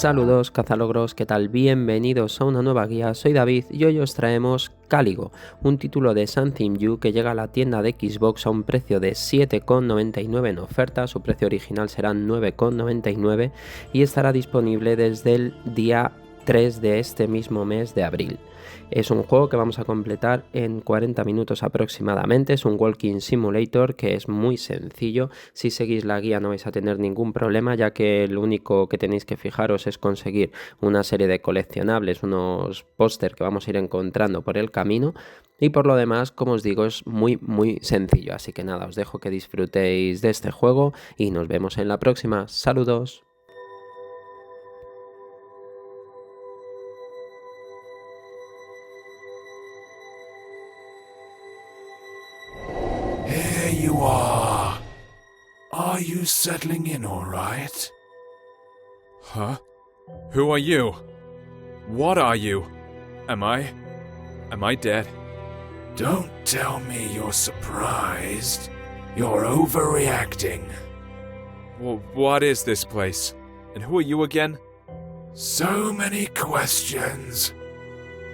Saludos cazalogros, ¿qué tal? Bienvenidos a una nueva guía, soy David y hoy os traemos Caligo, un título de Something You que llega a la tienda de Xbox a un precio de 7,99 en oferta, su precio original será 9,99 y estará disponible desde el día 3 de este mismo mes de abril. Es un juego que vamos a completar en 40 minutos aproximadamente, es un Walking Simulator que es muy sencillo. Si seguís la guía no vais a tener ningún problema, ya que lo único que tenéis que fijaros es conseguir una serie de coleccionables, unos póster que vamos a ir encontrando por el camino. Y por lo demás, como os digo, es muy sencillo, así que nada, os dejo que disfrutéis de este juego y nos vemos en la próxima. ¡Saludos! Here you are. Are you settling in all right? Huh? Who are you? What are you? Am I dead? Don't tell me you're surprised. You're overreacting. Well, what is this place? And who are you again? So many questions,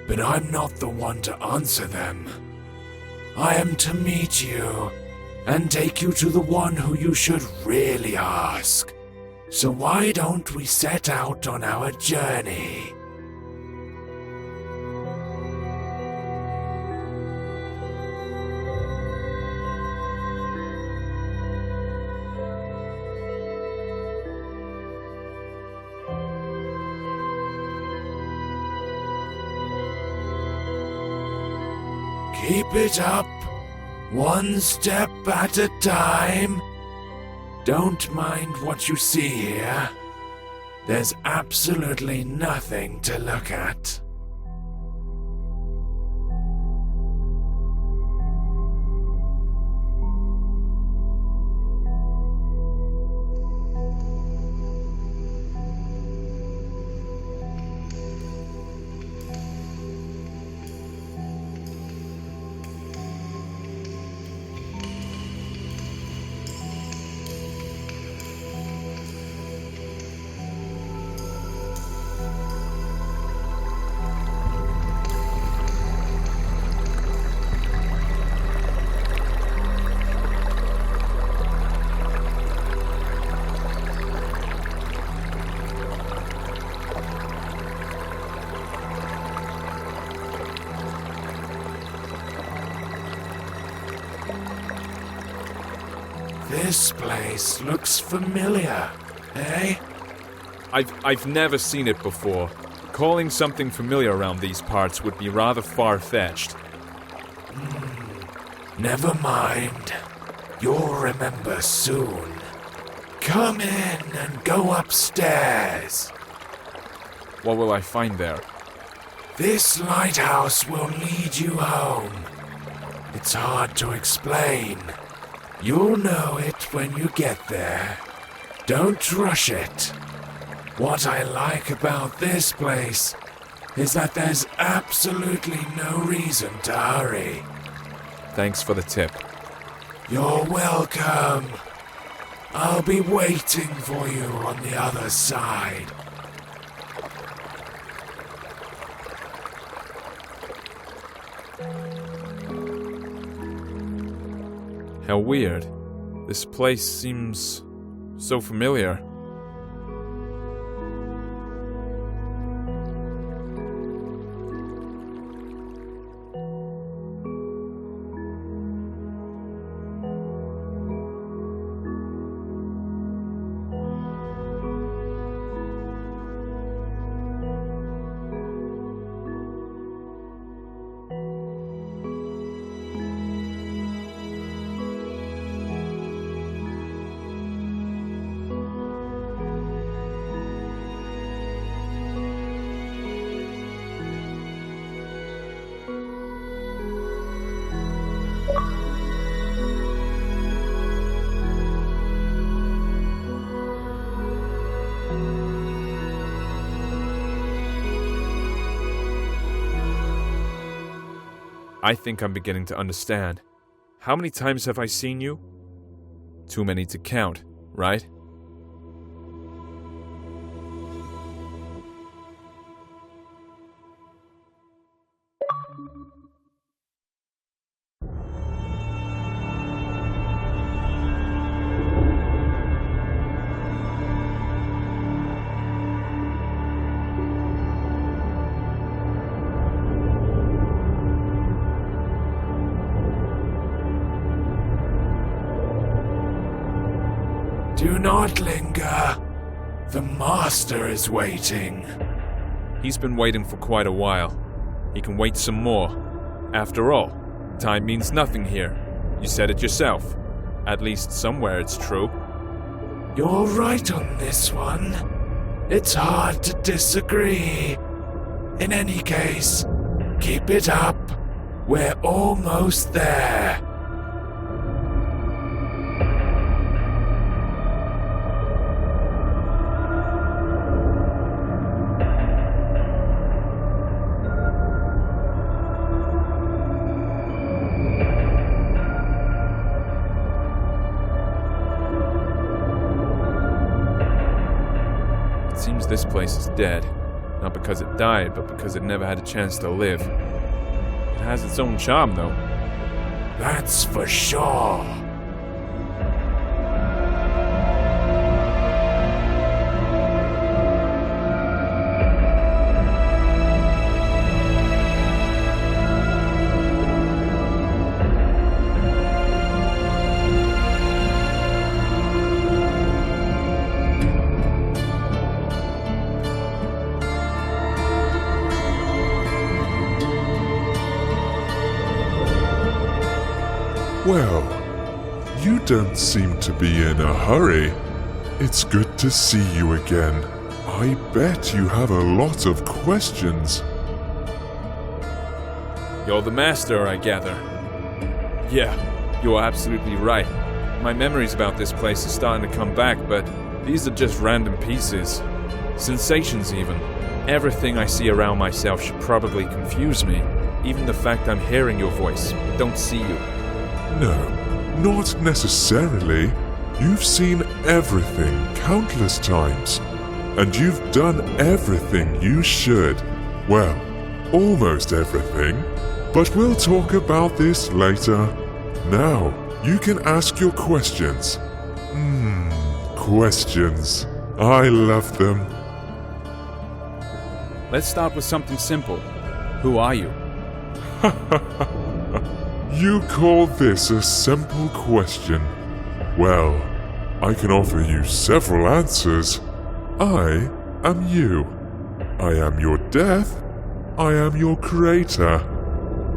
but I'm not the one to answer them. I am to meet you and take you to the one who you should really ask. So why don't we set out on our journey? Keep it up, one step at a time. Don't mind what you see here. There's absolutely nothing to look at. This place looks familiar, eh? I've never seen it before. Calling something familiar around these parts would be rather far-fetched. Never mind. You'll remember soon. Come in and go upstairs. What will I find there? This lighthouse will lead you home. It's hard to explain. You'll know it when you get there. Don't rush it. What I like about this place is that there's absolutely no reason to hurry. Thanks for the tip. You're welcome. I'll be waiting for you on the other side. How weird. This place seems so familiar. I think I'm beginning to understand. How many times have I seen you? Too many to count, right? Do not linger. The master is waiting. He's been waiting for quite a while. He can wait some more. After all, time means nothing here. You said it yourself. At least somewhere it's true. You're right on this one. It's hard to disagree. In any case, keep it up. We're almost there. It seems this place is dead. Not because it died, but because it never had a chance to live. It has its own charm, though. That's for sure. Well, you don't seem to be in a hurry. It's good to see you again. I bet you have a lot of questions. You're the master, I gather. Yeah, you're absolutely right. My memories about this place are starting to come back, but these are just random pieces. Sensations, even. Everything I see around myself should probably confuse me. Even the fact I'm hearing your voice, but don't see you. No, not necessarily. You've seen everything countless times. And you've done everything you should. Well, almost everything. But we'll talk about this later. Now, you can ask your questions. Questions. I love them. Let's start with something simple. Who are you? You call this a simple question? Well, I can offer you several answers. I am you. I am your death. I am your creator.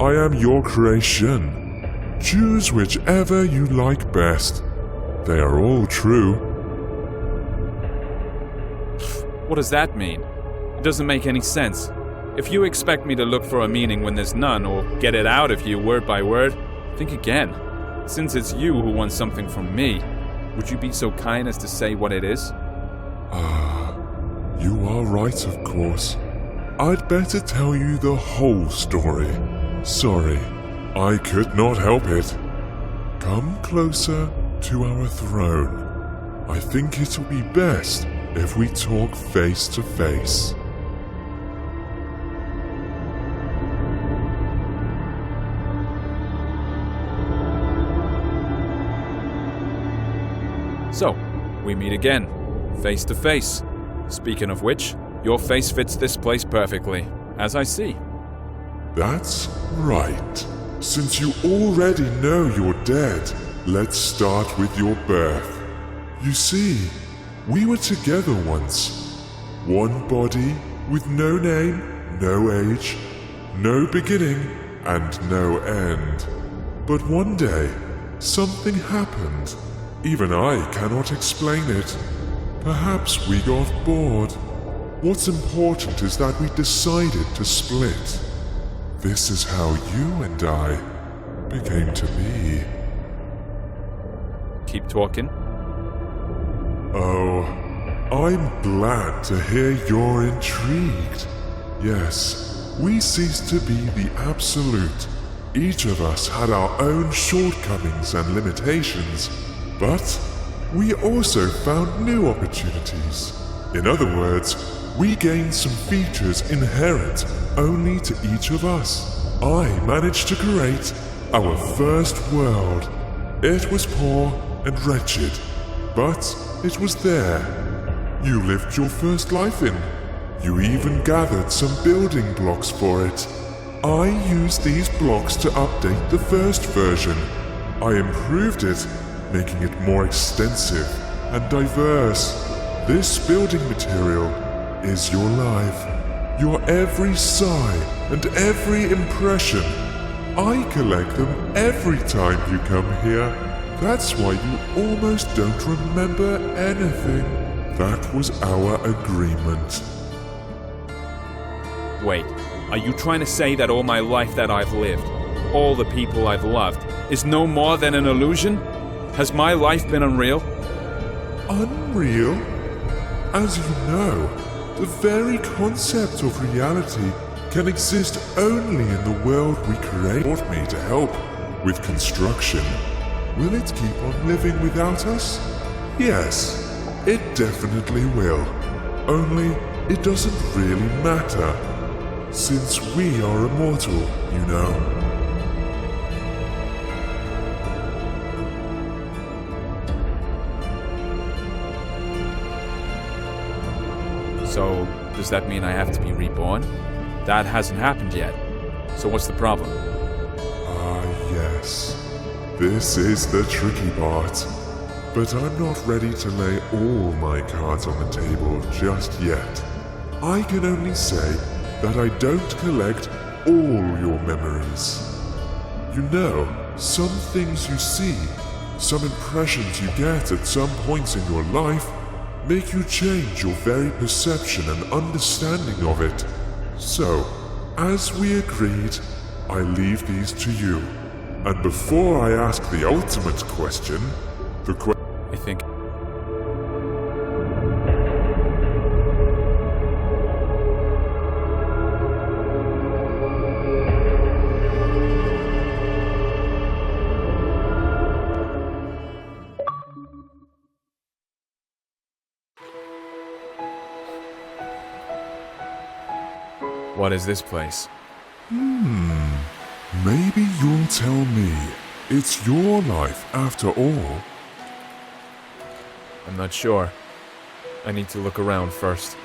I am your creation. Choose whichever you like best. They are all true. What does that mean? It doesn't make any sense. If you expect me to look for a meaning when there's none, or get it out of you word by word, think again. Since it's you who wants something from me, would you be so kind as to say what it is? You are right, of course. I'd better tell you the whole story. Sorry, I could not help it. Come closer to our throne. I think it'll be best if we talk face to face. So, we meet again, face to face. Speaking of which, your face fits this place perfectly, as I see. That's right. Since you already know you're dead, let's start with your birth. You see, we were together once. One body with no name, no age, no beginning, and no end. But one day, something happened. Even I cannot explain it. Perhaps we got bored. What's important is that we decided to split. This is how you and I became to be. Keep talking. Oh, I'm glad to hear you're intrigued. Yes, we ceased to be the absolute. Each of us had our own shortcomings and limitations. But we also found new opportunities. In other words, we gained some features inherent only to each of us. I managed to create our first world. It was poor and wretched, but it was there. You lived your first life in. You even gathered some building blocks for it. I used these blocks to update the first version. I improved it, making it more extensive, and diverse. This building material is your life, your every sigh and every impression. I collect them every time you come here. That's why you almost don't remember anything. That was our agreement. Wait, are you trying to say that all my life that I've lived, all the people I've loved, is no more than an illusion? Has my life been unreal? Unreal? As you know, the very concept of reality can exist only in the world we create. Want me to help with construction? Will it keep on living without us? Yes, it definitely will. Only it doesn't really matter, since we are immortal, you know. So, does that mean I have to be reborn? That hasn't happened yet. So what's the problem? Ah, yes. This is the tricky part. But I'm not ready to lay all my cards on the table just yet. I can only say that I don't collect all your memories. You know, some things you see, some impressions you get at some points in your life, make you change your very perception and understanding of it. So, as we agreed, I leave these to you. And before I ask the ultimate question, I think... What is this place? maybe you'll tell me. It's your life after all. I'm not sure. I need to look around first.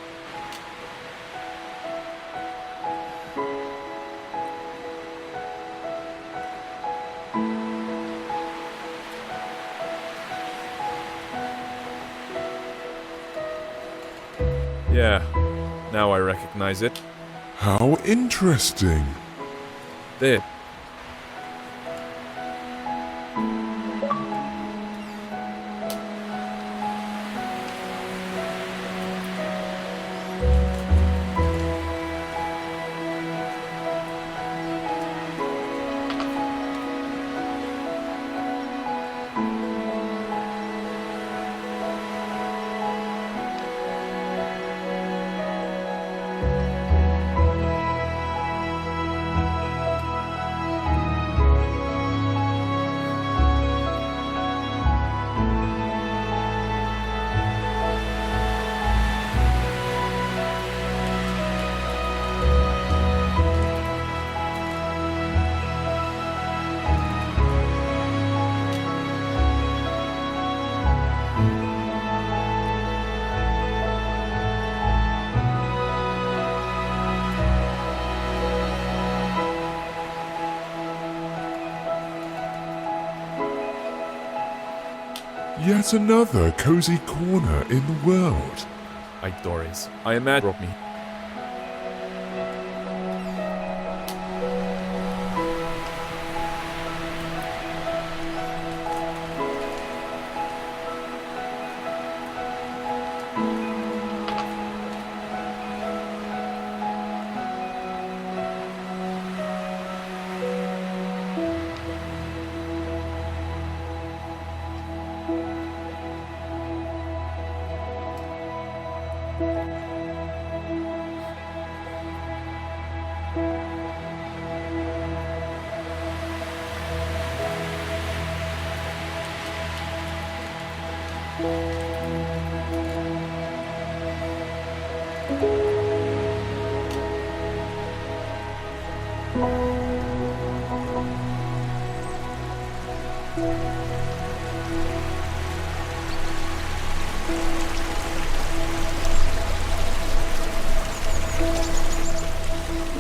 Yeah, now I recognize it. How interesting. There. Yet another cozy corner in the world. Doris. I imagine broke me.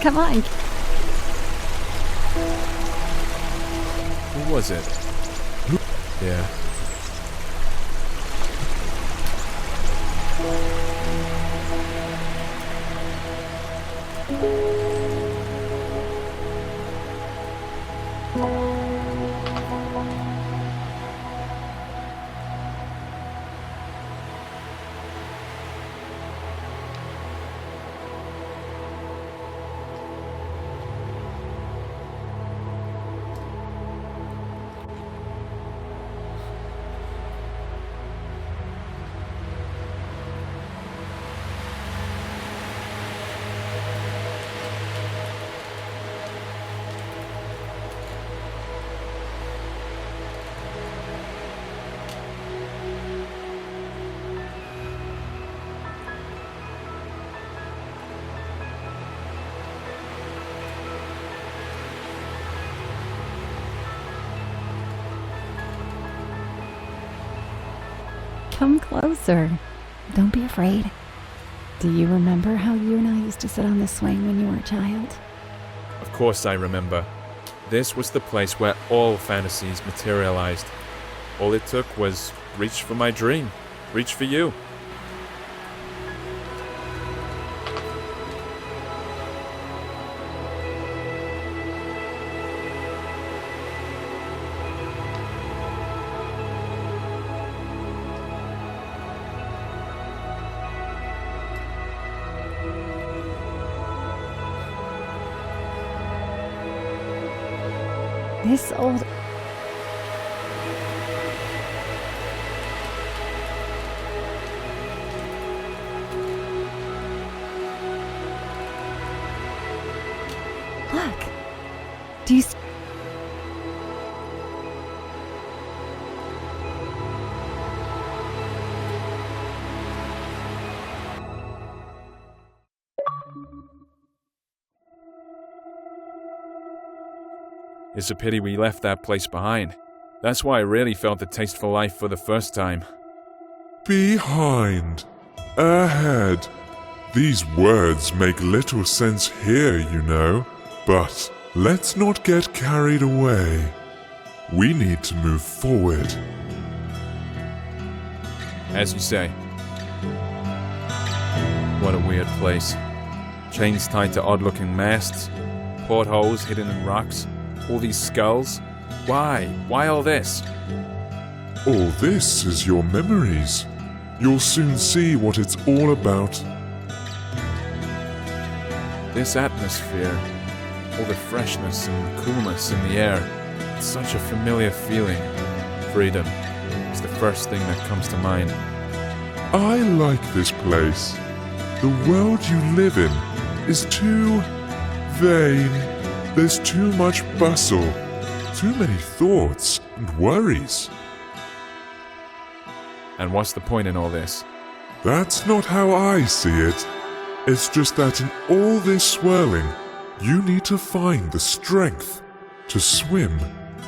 Come on. Who was it? Yeah. Come closer. Don't be afraid. Do you remember how you and I used to sit on the swing when you were a child? Of course I remember. This was the place where all fantasies materialized. All it took was reach for my dream. Reach for you. This old... Look. Do you... It's a pity we left that place behind. That's why I really felt the taste for life for the first time. Behind. Ahead. These words make little sense here, you know. But let's not get carried away. We need to move forward. As you say. What a weird place. Chains tied to odd-looking masts, portholes hidden in rocks, all these skulls. Why? Why all this? All this is your memories. You'll soon see what it's all about. This atmosphere, all the freshness and coolness in the air, it's such a familiar feeling. Freedom is the first thing that comes to mind. I like this place. The world you live in is too vain. There's too much bustle, too many thoughts and worries. And what's the point in all this? That's not how I see it. It's just that in all this swirling, you need to find the strength to swim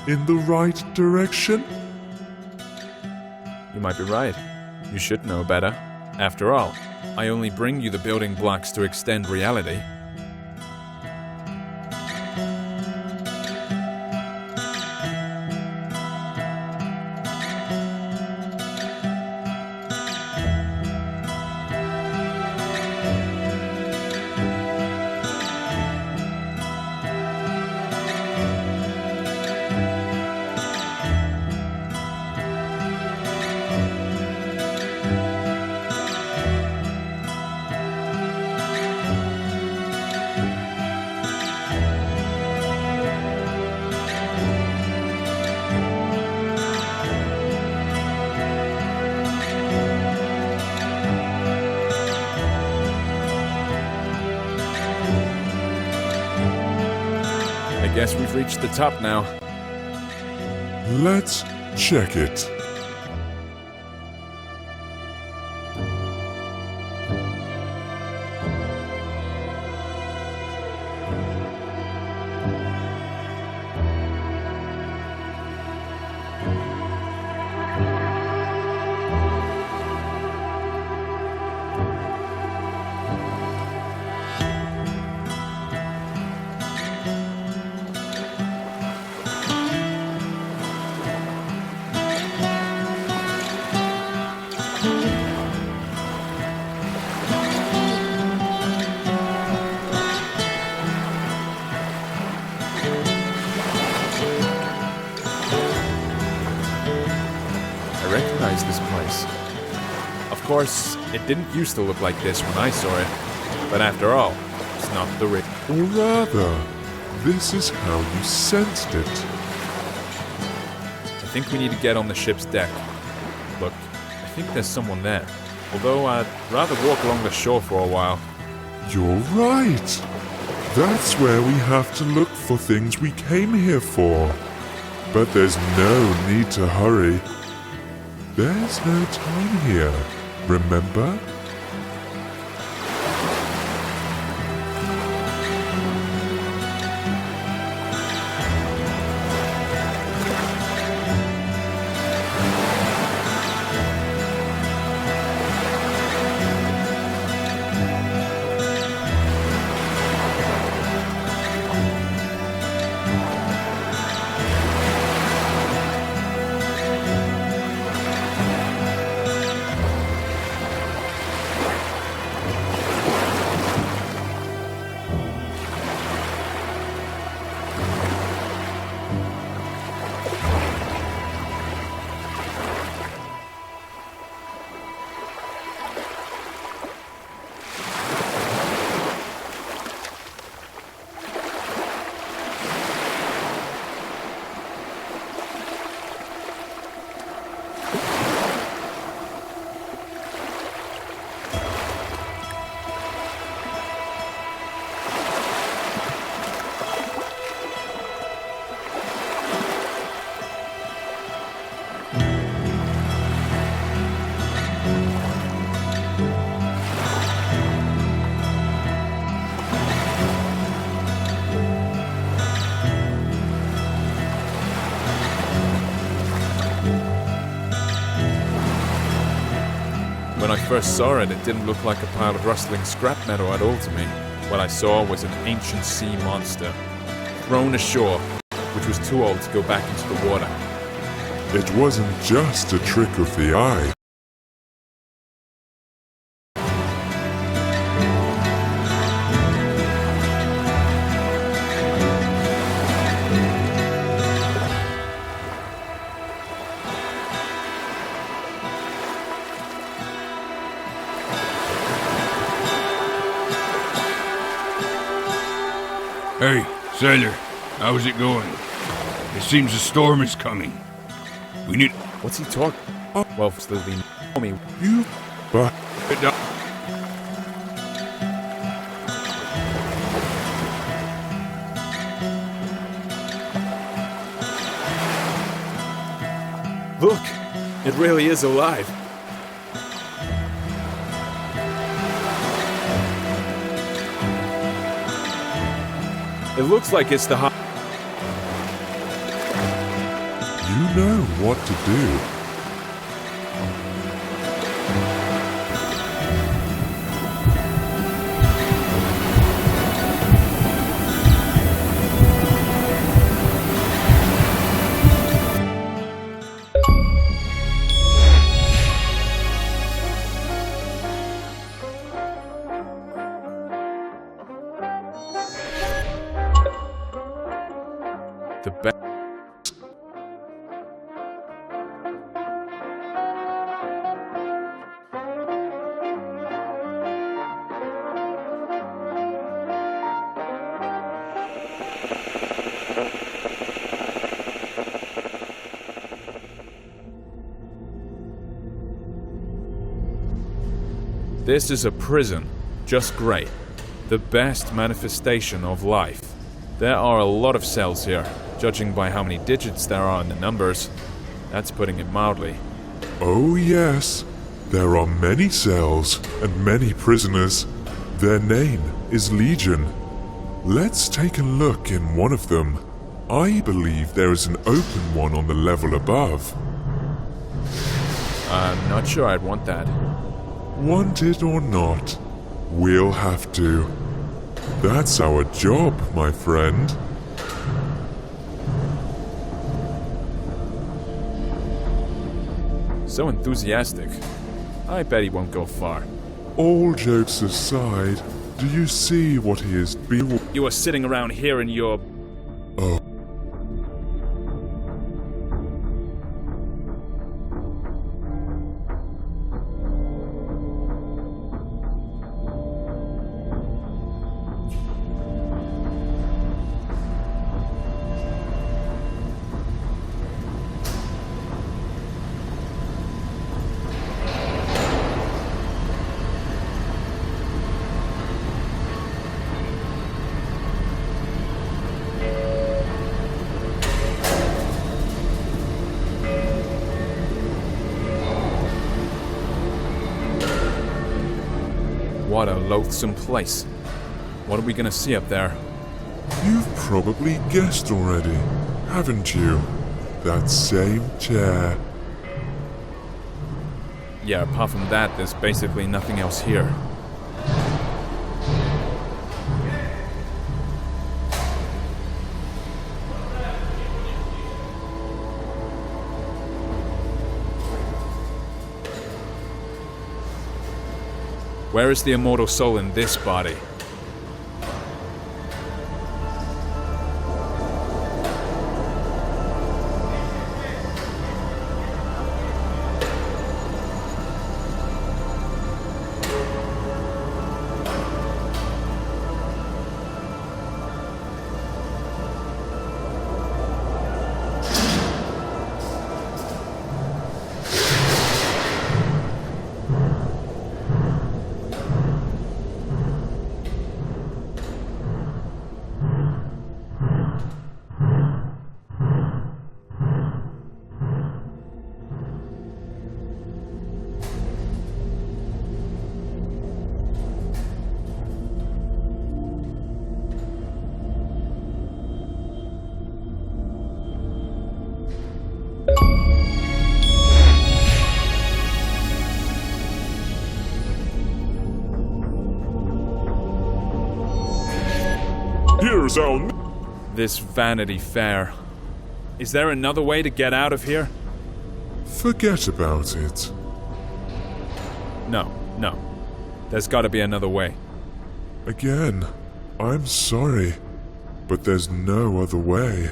in the right direction. You might be right. You should know better. After all, I only bring you the building blocks to extend reality. I guess we've reached the top now. Let's check it. I recognize this place. Of course, it didn't used to look like this when I saw it, but after all, it's not the real. Or rather, this is how you sensed it. I think we need to get on the ship's deck. Look, I think there's someone there. Although I'd rather walk along the shore for a while. You're right. That's where we have to look for things we came here for. But there's no need to hurry. There's no time here, remember? When I first saw it, it didn't look like a pile of rustling scrap metal at all to me. What I saw was an ancient sea monster, thrown ashore, which was too old to go back into the water. It wasn't just a trick of the eye. Hey, sailor, how's it going? It seems a storm is coming. We need... What's he talking? Well, still being me. You... But... Look, it really is alive. It looks like it's the You know what to do. the best. This is a prison, just great. The best manifestation of life. There are a lot of cells here, judging by how many digits there are in the numbers. That's putting it mildly. Oh yes, there are many cells and many prisoners. Their name is Legion. Let's take a look in one of them. I believe there is an open one on the level above. I'm not sure I'd want that. Want it or not, we'll have to. That's our job, my friend. So enthusiastic. I bet he won't go far. All jokes aside, do you see what he is doing? You are sitting around here in your... Oh. What a loathsome place. What are we gonna see up there? You've probably guessed already, haven't you? That same chair. Yeah, apart from that, there's basically nothing else here. Where is the immortal soul in this body? Here's our... This Vanity Fair. Is there another way to get out of here? Forget about it. No. There's gotta be another way. Again, I'm sorry, but there's no other way.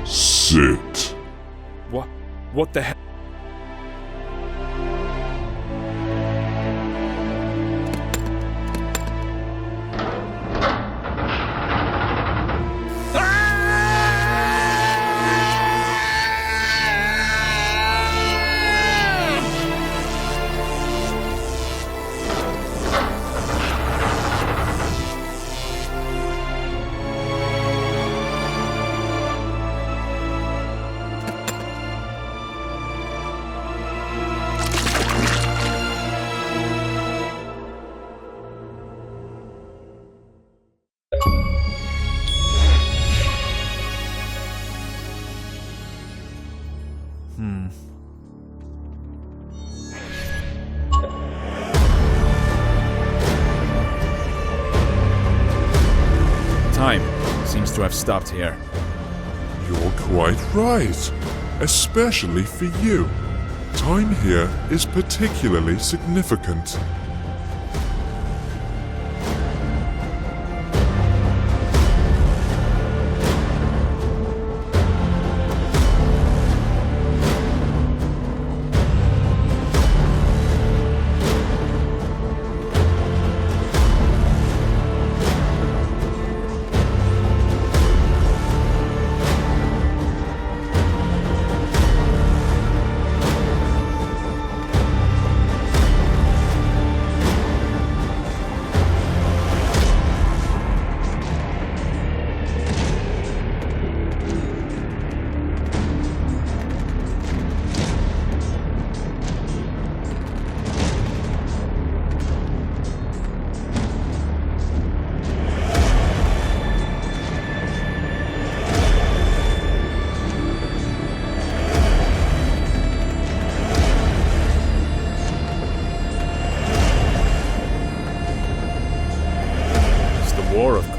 Sit. What the hell? Time seems to have stopped here. You're quite right, especially for you. Time here is particularly significant.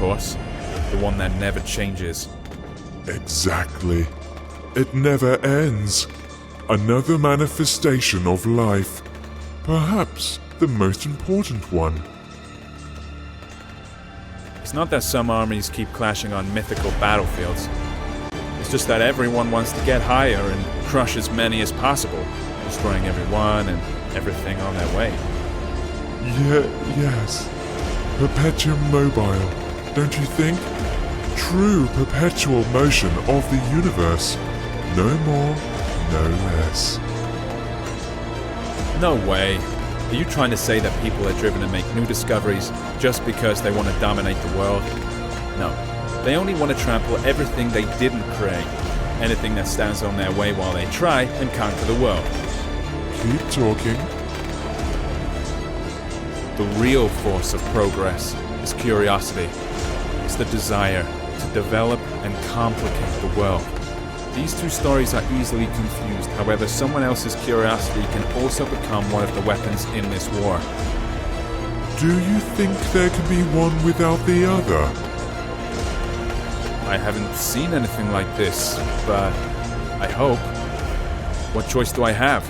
course. The one that never changes. Exactly. It never ends. Another manifestation of life. Perhaps the most important one. It's not that some armies keep clashing on mythical battlefields. It's just that everyone wants to get higher and crush as many as possible, destroying everyone and everything on their way. Yes. Perpetuum mobile, don't you think? True perpetual motion of the universe. No more, no less. No way. Are you trying to say that people are driven to make new discoveries just because they want to dominate the world? No. They only want to trample everything they didn't create. Anything that stands on their way while they try and conquer the world. Keep talking. The real force of progress is curiosity. It's the desire to develop and complicate the world. These two stories are easily confused, however, someone else's curiosity can also become one of the weapons in this war. Do you think there can be one without the other? I haven't seen anything like this, but I hope. What choice do I have?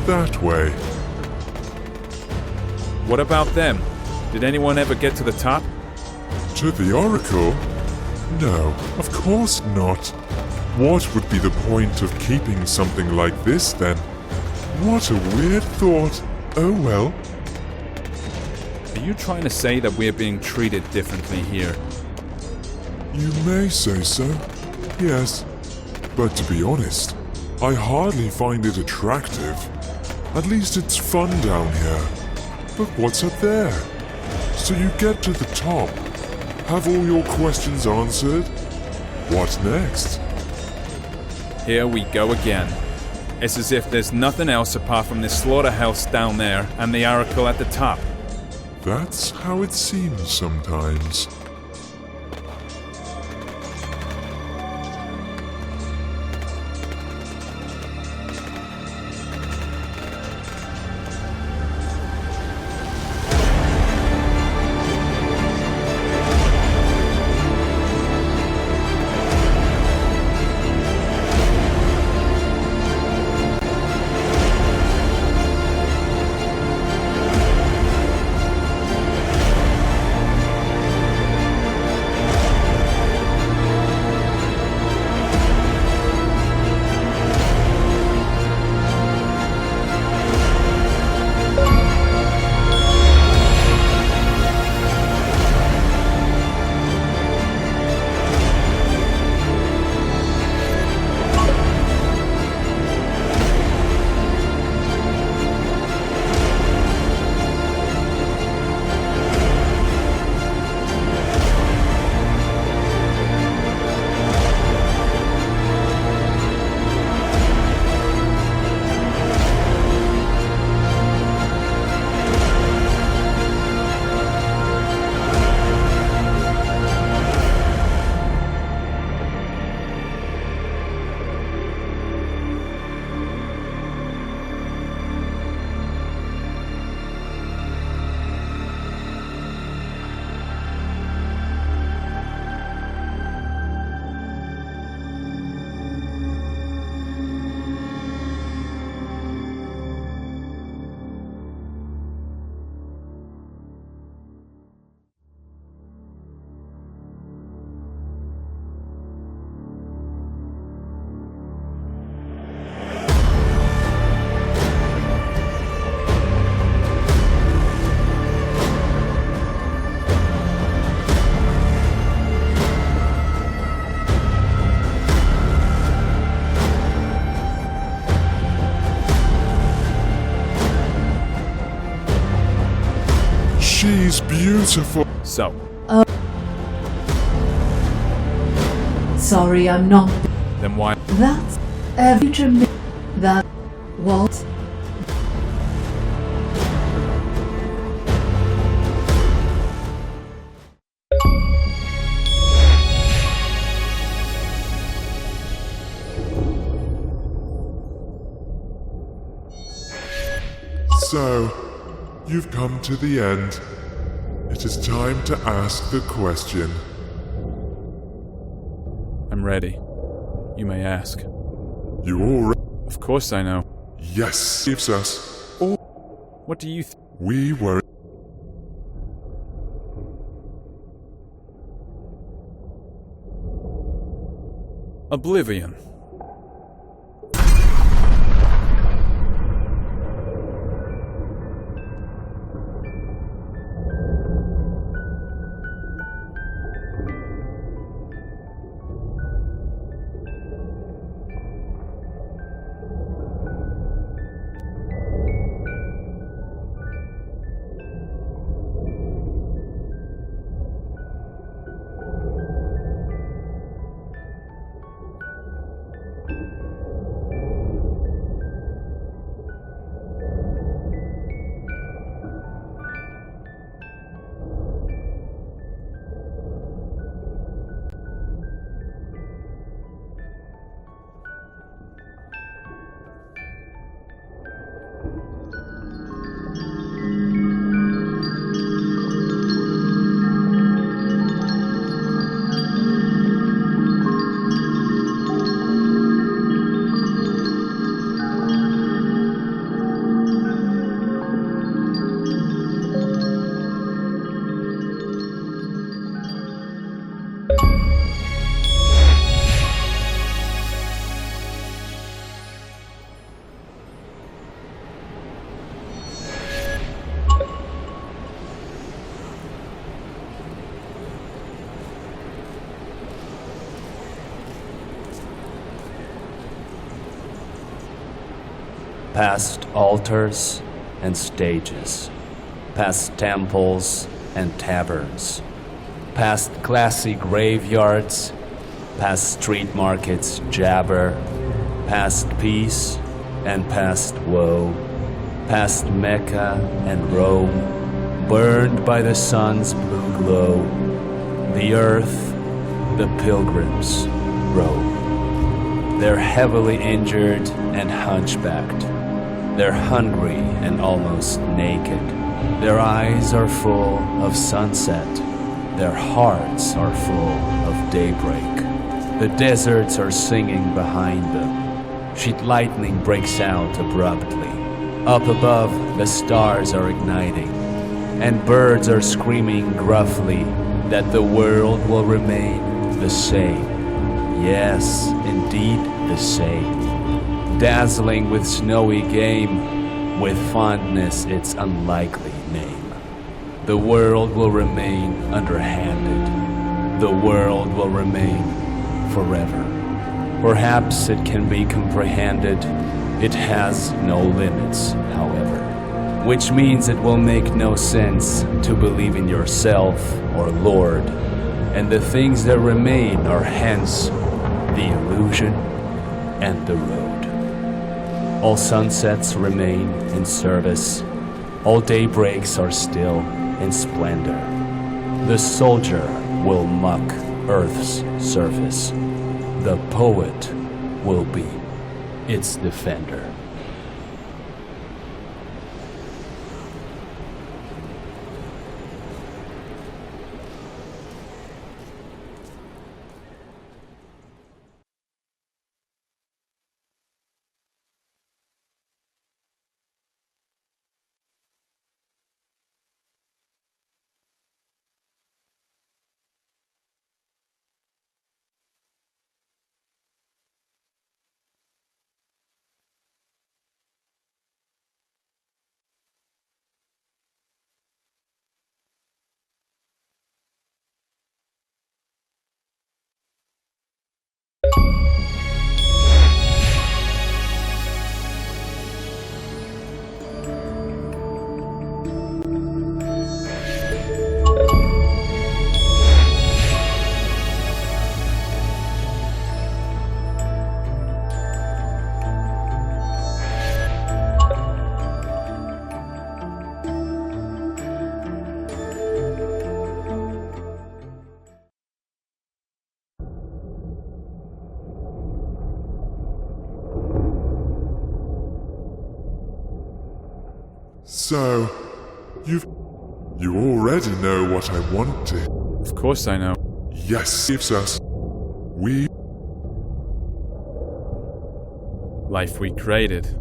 That way. What about them? Did anyone ever get to the top? To the Oracle? No, of course not. What would be the point of keeping something like this then? What a weird thought. Oh well. Are you trying to say that we're being treated differently here? You may say so, yes. But to be honest, I hardly find it attractive. At least it's fun down here. But what's up there? So you get to the top. Have all your questions answered? What next? Here we go again. It's as if there's nothing else apart from this slaughterhouse down there and the Oracle at the top. That's how it seems sometimes. beautiful. So, Sorry, I'm not. then why? That's a future me. That. What? So, you've come to the end. It is time to ask the question. I'm ready. You may ask. You already. Of course I know. Yes, gives us all. What do you We were. Oblivion. Past altars and stages, past temples and taverns, past classy graveyards, past street markets jabber, past peace and past woe, past Mecca and Rome, burned by the sun's blue glow, the earth the pilgrims roam. They're heavily injured and hunchbacked. They're hungry and almost naked. Their eyes are full of sunset. Their hearts are full of daybreak. The deserts are singing behind them. Sheet lightning breaks out abruptly. Up above, the stars are igniting. And birds are screaming gruffly that the world will remain the same. Yes, indeed the same. Dazzling with snowy game, with fondness its unlikely name. The world will remain underhanded. The world will remain forever. Perhaps it can be comprehended. It has no limits, however. Which means it will make no sense to believe in yourself or Lord. And the things that remain are hence the illusion and the road. All sunsets remain in service. All daybreaks are still in splendor. The soldier will mock Earth's surface. The poet will be its defender. So, you already know what I wanted. Of course I know. Yes, gives us. Life we created.